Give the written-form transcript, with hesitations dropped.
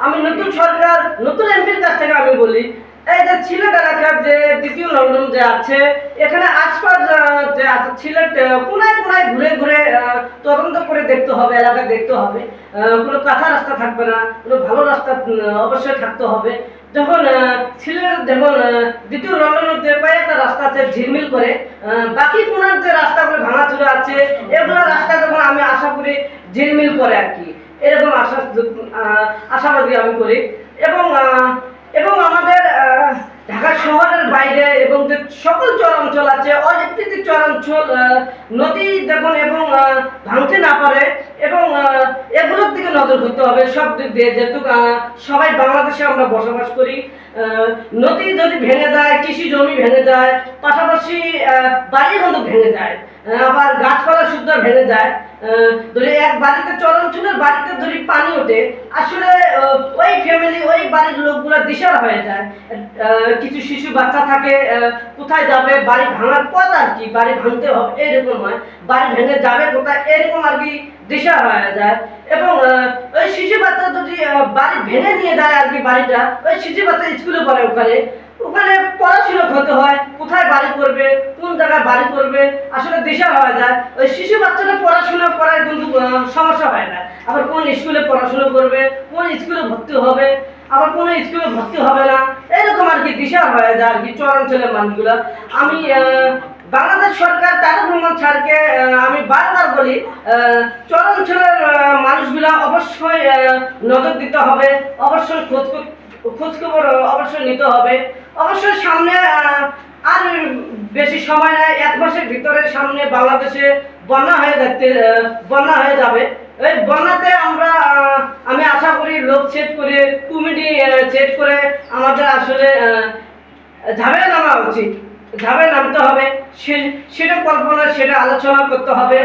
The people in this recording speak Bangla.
আমি নতুন সরকার নতুন এমপির কাছ থেকে আমি বলি, এই যে সিলেট এলাকার যে দ্বিতীয় লন্ডন যে আছে, এখানে আশপাশ যে আছে সিলেট কোনায় কোনায় ঘুরে ঘুরে তদন্ত করে দেখতে হবে, এলাকা দেখতে হবে। কোনো কাঁচা রাস্তা থাকবে না, কোনো ভালো রাস্তা অবশ্যই থাকতে হবে। যখন সিলেট যেমন দ্বিতীয় লন্ডনের যে কয়েকটা রাস্তা আছে ঝিলমিল করে, বাকি কোনার যে রাস্তাগুলো ভাঙাচোরা আছে, এগুলো রাস্তা যখন আমি আশা করি ঝিলমিল করে আর কি, এরকম আশাবাদী আমি করি। এবং এবং আমাদের ঢাকা শহরের বাইরে এবং যে সকল চরাঞ্চল আছে, অলিখিত চরাঞ্চল নদী দেখুন এবং ভাঙতে না পারে, এবং এগুলোর দিকে নজর করতে হবে সব দিক দিয়ে। যেহেতু সবাই বাংলাদেশে আমরা বসবাস করি, নদী যদি ভেঙে যায়, কৃষি জমি ভেঙে যায়, পাশাপাশি বাড়ি কিন্তু ভেঙে যায়, আবার গাছপালা শুদ্ধ ভেঙে যায়। যদি এক বাড়িতে চরাঞ্চলের বাড়িতে যদি পানি ওঠে, আসলে ওই ফ্যামিলি ওই বাড়ির লোকগুলো দিশার হয়ে যায়। কিছু শিশু বাচ্চা থাকে, কোথায় যাবে, বাড়ি ভাঙার পথ আর কি, বাড়ি ভাঙতে হবে এরকম হয়, বাড়ি ভেঙে যাবে কোথায় এরকম আর কি দিশা হয়ে যায়। এবং ওই শিশু বাচ্চা যদি বাড়ি ভেঙে নিয়ে যায় আর কি, বাড়িটা ওই শিশু বাচ্চা স্কুলে পড়ে, ওখানে ওখানে পড়াশোনা করতে হয়, কোথায় বাড়ি করবে, কোন জায়গায় বাড়ি করবে, আসলে দিশা হয়ে যায়। ওই শিশু বাচ্চাটা পড়াশোনা করার কিন্তু সমস্যা হয় না। আবার কোন স্কুলে পড়াশোনা করবে, কোন স্কুলে ভর্তি হবে, আবার কোন স্কুলে ভর্তি হবে না, এরকম আর কি দিশা হয়ে যায় আর কি চরাঞ্চলের মানুষগুলা। আমি বাংলাদেশ সরকার তারেক রহমান স্যারকে আমি বারবার বলি, চরাঞ্চলের মানুষগুলা অবশ্যই নজর দিতে হবে, অবশ্যই খোঁজখবর অবশ্যই নিতে হবে। অবশ্যই সামনে আর বেশি সময় নেই, 1 মাসের ভিতরে সামনে বাংলাদেশে বন্যা হয়ে যাবে। এই বন্যাতে আমি আশা করি লোক সেট করে, কমিটি সেট করে আমাদের আসলে ঝামেলা নামা উচিত, ঝামেলা নামতে হবে, সেটা কল্পনা, সেটা আলোচনা করতে হবে।